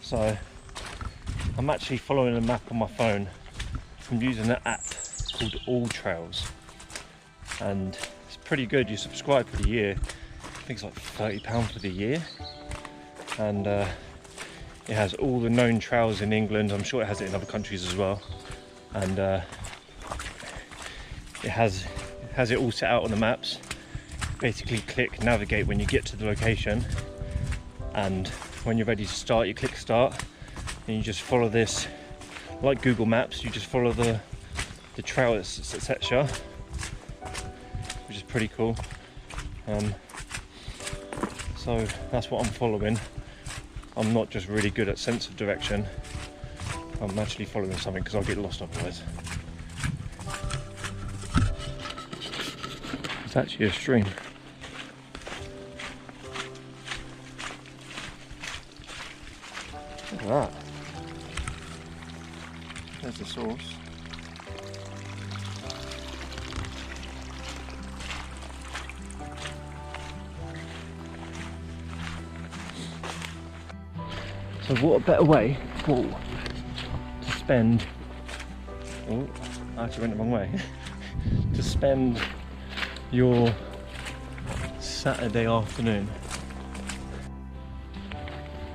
So I'm actually following a map on my phone. I'm using an app called All Trails, and it's pretty good. You subscribe for the year. I think it's like £30 for the year, and it has all the known trails in England. I'm sure it has it in other countries as well, and it has it all set out on the maps. Basically click navigate when you get to the location, and when you're ready to start you click start, and you just follow this like Google Maps. You just follow the trail etc., which is pretty cool. So that's what I'm following. I'm not just really good at sense of direction, I'm actually following something because I'll get lost otherwise. It's actually a stream. Look at that. There's the source. So what a better way to spend, oh, I actually went the wrong way, to spend your Saturday afternoon.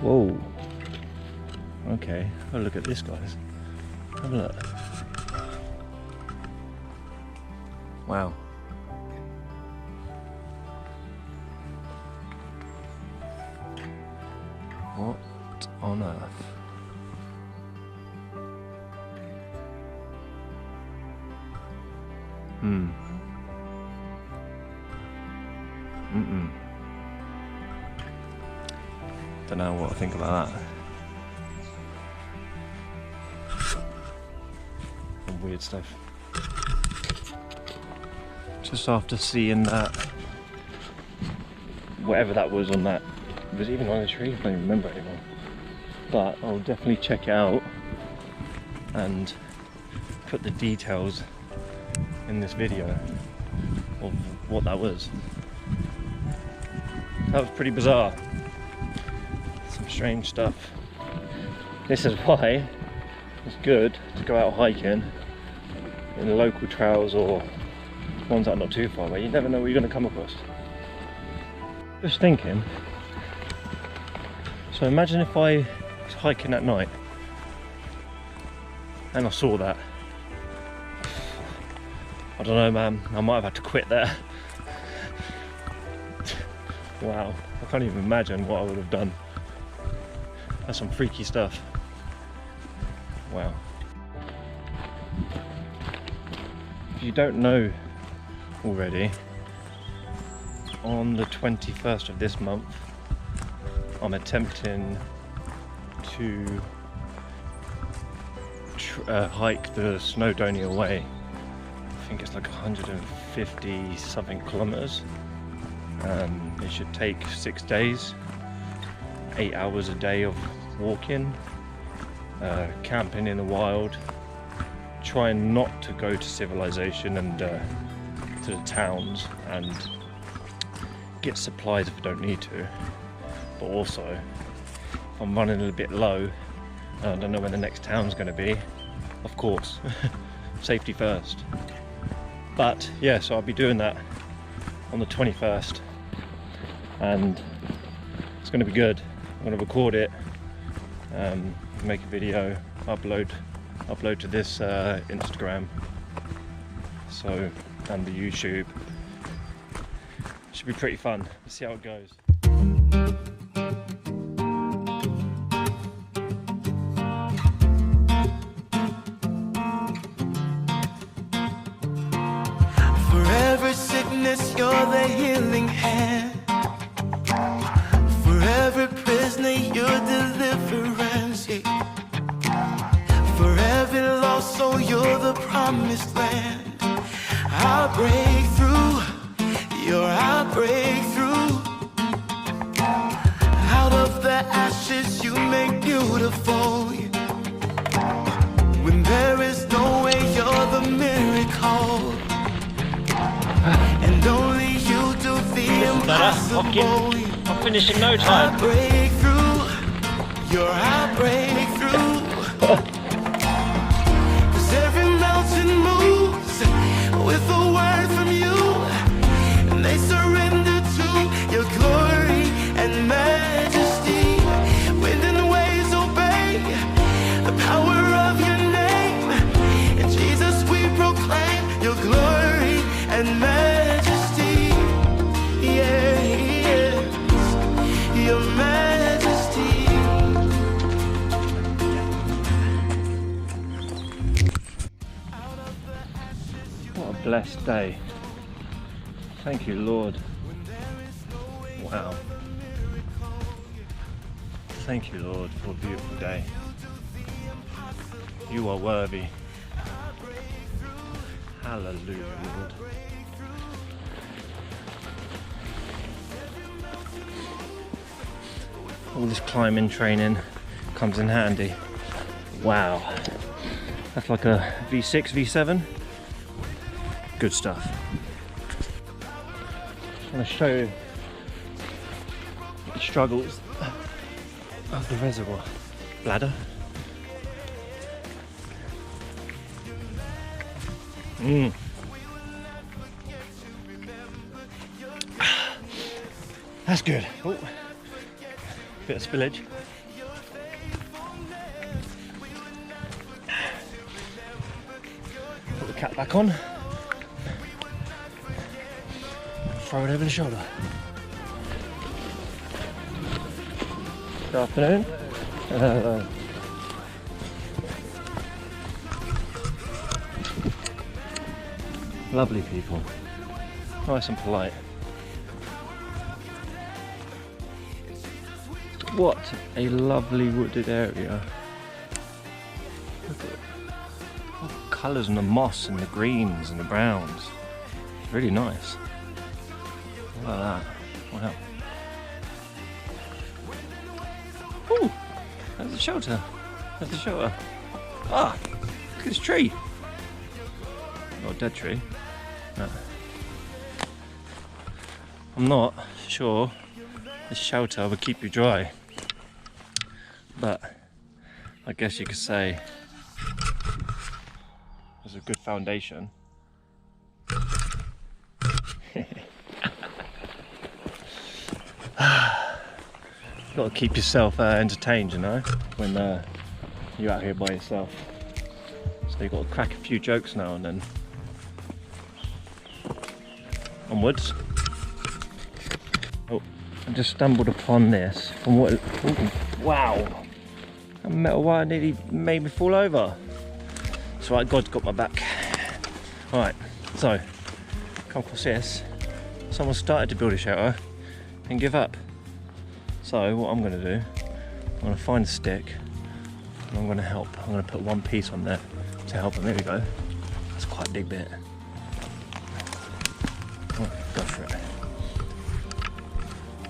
Whoa. Okay, oh, look at this, guys. Have a look. Wow. What on earth? Don't know what I think about that. Some weird stuff. Just after seeing that, whatever that was on that, it was even on a tree, I don't even remember anymore. But I'll definitely check it out and put the details in this video of what that was. That was pretty bizarre. Some strange stuff. This is why it's good to go out hiking in local trails or ones that are not too far away. You never know what you're going to come across. Just thinking, so imagine if I was hiking at night and I saw that. I don't know, man, I might have had to quit there. Wow, I can't even imagine what I would have done. That's some freaky stuff. Wow. If you don't know already, on the 21st of this month, I'm attempting to hike the Snowdonia Way. I think it's like 150 something kilometers. It should take 6 days, 8 hours a day of walking, camping in the wild, trying not to go to civilization and to the towns, and get supplies if I don't need to. But also, if I'm running a little bit low and I don't know where the next town's going to be, of course, safety first. But yeah, so I'll be doing that on the 21st, and it's going to be good. I'm going to record it, make a video, upload to this Instagram, so, and the YouTube. Should be pretty fun. Let's see how it goes. For every sickness, you're the healing hand. For every prisoner, you're deliverance. Yeah. For every lost soul, you're the promised land. I'll break through, you're our breakthrough. Out of the ashes, you make beautiful. When there is no way, you're the miracle. And only you do the impossible. I'll finish in no time. I break through, You're our breakthrough. 'Cause every mountain moves with a word from you, and they surrender to your glory and majesty. Wind and waves obey the power of your name. In Jesus we proclaim your glory and majesty. Yeah, yes, your majesty. What a blessed day. Thank you, Lord. Wow. Thank you, Lord, for a beautiful day. You are worthy. Hallelujah, Lord. All this climbing training comes in handy. Wow. That's like a V6, V7. Good stuff. I'm going to show you the struggles of the reservoir bladder. That's good. Oh, bit of spillage. Put the cap back on. Throw it over the shoulder. Good afternoon. Lovely people. Nice and polite. What a lovely wooded area. Look at all the colours and the moss and the greens and the browns. Really nice. Look at that. Wow. Ooh, there's the shelter. There's the shelter. Ah, look at this tree. Not a dead tree. No. I'm not sure this shelter will keep you dry, but I guess you could say it's a good foundation. Got to keep yourself entertained, you know, when you're out here by yourself. So you've got to crack a few jokes now and then. Onwards. Oh, I just stumbled upon this from what? Ooh, wow! That metal wire nearly made me fall over. It's right, God's got my back. Alright, so come across this. Someone started to build a shelter and give up. So what I'm going to do, I'm going to find a stick and I'm going to help. I'm going to put one piece on there to help them. There we go. That's quite a big bit. Oh, go for it.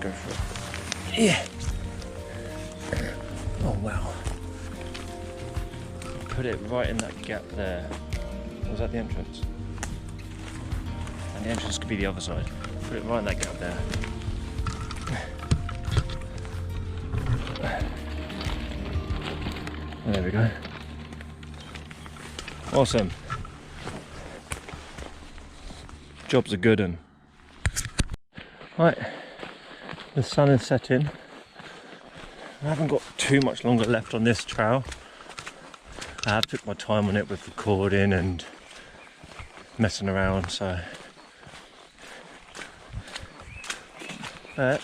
Go for it. Yeah. Oh wow. Put it right in that gap there. Was that the entrance? And the entrance could be the other side. Put it right in that gap there. There we go. Awesome. Job's a good one. Right, the sun is setting. I haven't got too much longer left on this trail. I have took my time on it with recording and messing around, so but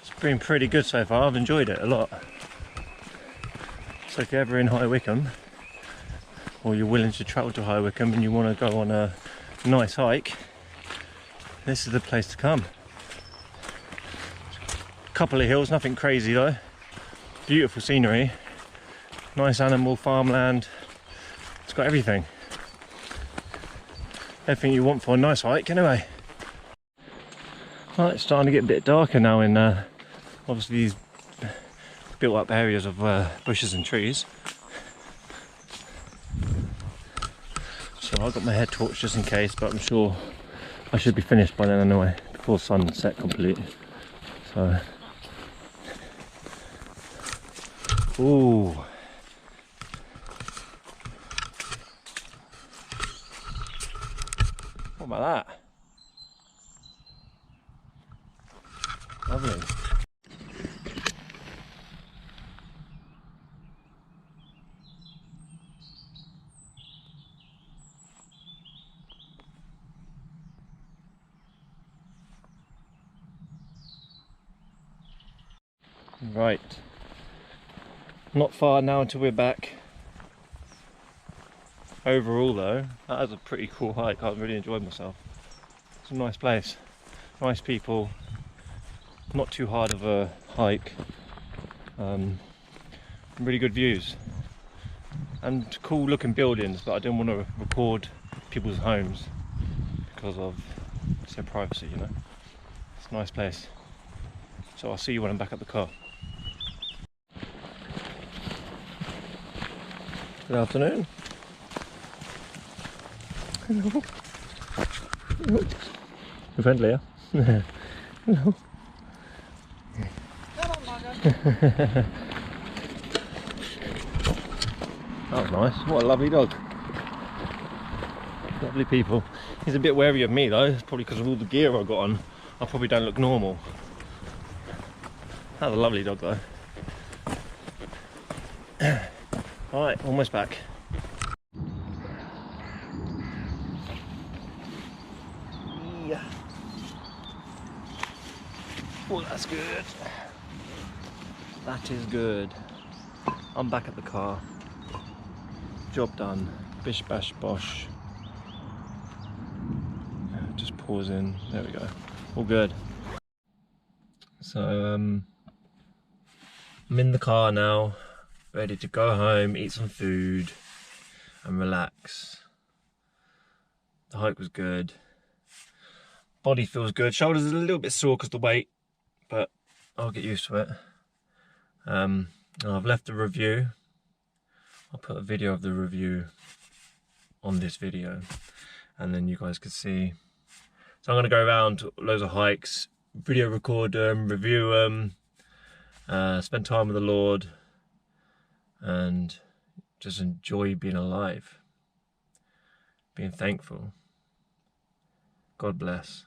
it's been pretty good so far. I've enjoyed it a lot. So if you're ever in High Wycombe, or you're willing to travel to High Wycombe and you want to go on a nice hike, this is the place to come. Couple of hills, nothing crazy though. Beautiful scenery, nice animal, farmland. It's got everything. Everything you want for a nice hike anyway. Right, it's starting to get a bit darker now in obviously these built up areas of bushes and trees. So I've got my head torch just in case, but I'm sure I should be finished by then anyway, before sunset completely. So Ooh. What about that? Lovely. Right. Not far now until we're back. Overall though, that was a pretty cool hike. I really enjoyed myself. It's a nice place, nice people, not too hard of a hike, really good views and cool looking buildings, but I didn't want to record people's homes because of their privacy, you know. It's a nice place. So I'll see you when I'm back at the car. Good afternoon. Hello. Hello. You're friendly, yeah? Hello. That was nice. What a lovely dog. Lovely people. He's a bit wary of me though. It's probably because of all the gear I got on. I probably don't look normal. That was a lovely dog though. Alright, almost back. Yeah. Oh, that's good. That is good. I'm back at the car. Job done. Bish bash bosh. Just pause in. There we go. All good. So I'm in the car now, ready to go home, eat some food and relax. The hike was good. Body feels good. Shoulders are a little bit sore because of the weight, but I'll get used to it. I've left a review. I'll put a video of the review on this video and then you guys can see. So I'm going to go around loads of hikes, video record them, review them, spend time with the Lord and just enjoy being alive, being thankful. God bless.